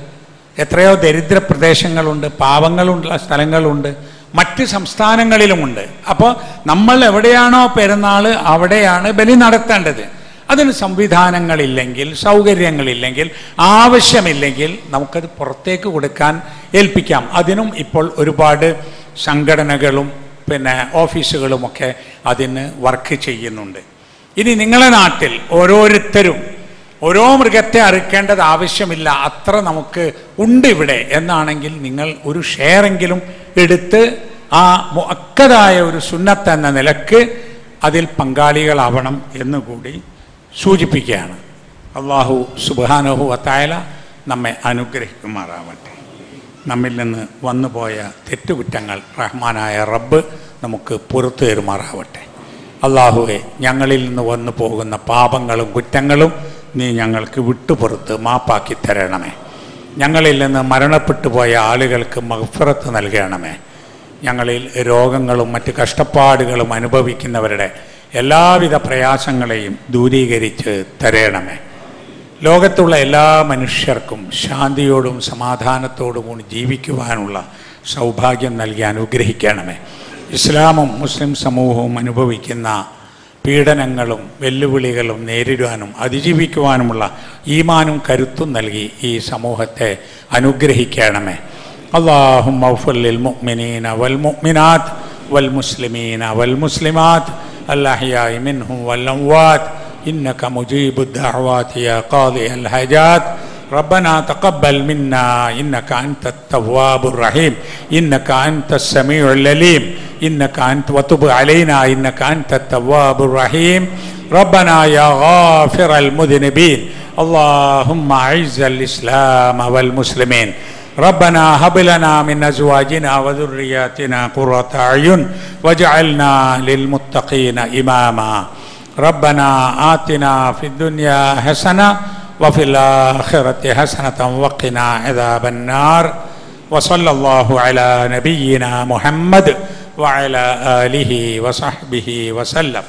എത്രയോ ദരിദ്ര പ്രദേശങ്ങളുണ്ട്, പാവങ്ങളുള്ള സ്ഥലങ്ങളുണ്ട്, മറ്റ് സംസ്ഥാനങ്ങളിലുമുണ്ട്. അപ്പോൾ നമ്മൾ എവിടെയാണോ പെരുന്നാൾ അവിടെയാണ് ബലി നടത്തേണ്ടത്. അതിന് സംവിധാനങ്ങളില്ലെങ്കിൽ, സൗകര്യങ്ങളില്ലെങ്കിൽ, ആവശ്യമില്ലെങ്കിൽ നമുക്കത് പുറത്തേക്ക് കൊടുക്കാൻ ഏൽപ്പിക്കാം. അതിനും ഇപ്പോൾ ഒരുപാട് സംഘടനകളും ഓഫീസുകളുമൊക്കെ അതിന് വർക്ക് ചെയ്യുന്നുണ്ട്. ഇനി നിങ്ങളുടെ നാട്ടിൽ ഓരോരുത്തരും ഓരോ മൃഗത്തെ അറുക്കേണ്ടത് ആവശ്യമില്ല, അത്ര നമുക്ക് ഉണ്ട് ഇവിടെ എന്നാണെങ്കിൽ നിങ്ങൾ ഒരു ഷെയറെങ്കിലും എടുത്ത് ആ മുഅക്കദായ ഒരു സുന്നത്ത് എന്ന നിലക്ക് അതിൽ പങ്കാളികളാവണം എന്നുകൂടി സൂചിപ്പിക്കുകയാണ്. അല്ലാഹു സുബ്ഹാനഹു വ തആല നമ്മെ അനുഗ്രഹിക്കുമാറാവട്ടെ. നമ്മിൽ നിന്ന് വന്നുപോയ തെറ്റുകുറ്റങ്ങൾ റഹ്മാനായ റബ്ബ് നമുക്ക് പുറത്തു തരുമാറാവട്ടെ. അല്ലാഹുവേ, ഞങ്ങളിൽ നിന്ന് വന്നു പോകുന്ന പാപങ്ങളും കുറ്റങ്ങളും നീ ഞങ്ങൾക്ക് വിട്ടുപുറത്ത് മാപ്പാക്കി തരണമേ. ഞങ്ങളിൽ നിന്ന് മരണപ്പെട്ടു പോയ ആളുകൾക്ക് മഗ്ഫിറത്ത് നൽകണമേ. ഞങ്ങളിൽ രോഗങ്ങളും മറ്റ് കഷ്ടപ്പാടുകളും അനുഭവിക്കുന്നവരുടെ എല്ലാവിധ പ്രയാസങ്ങളെയും ദൂരീകരിച്ച് തരണമേ. ലോകത്തുള്ള എല്ലാ മനുഷ്യർക്കും ശാന്തിയോടും സമാധാനത്തോടും കൂടി ജീവിക്കുവാനുള്ള സൗഭാഗ്യം നൽകി അനുഗ്രഹിക്കണമേ. ഇസ്ലാമും മുസ്ലിം സമൂഹവും അനുഭവിക്കുന്ന പീഡനങ്ങളും വെല്ലുവിളികളും നേരിടാനും അതിജീവിക്കുവാനുമുള്ള ഈമാനും കരുത്തും നൽകി ഈ സമൂഹത്തെ അനുഗ്രഹിക്കണമേ. അല്ലാഹുമ്മ ഗ്ഫിർ ലിൽ മുഅ്മിനീന വൽ മുഅ്മിനാത്ത് വൽ മുസ്ലിമീന വൽ മുസ്ലിമാത്ത് അൽഅഹ്യാഇ മിൻഹും വൽ അംവാത്ത് ഇന്നക മുജീബുദ് ദഅവാതി യാ ഖാദിയൽ ഹജാത്ത്. ربنا تقبل منا إنك أنت التواب الرحيم إنك أنت السميع العليم إنك أنت وتب علينا إنك أنت التواب الرحيم. ربنا يا غافر المذنبين اللهم أعز الإسلام والمسلمين. ربنا هب لنا من أزواجنا وذرياتنا قرة أعين واجعلنا للمتقين إماما. ربنا آتنا في الدنيا حسنة وفي الآخرة حسنة وقنا عذاب النار. وصلى الله على نبينا محمد وعلى آله وصحبه وسلم.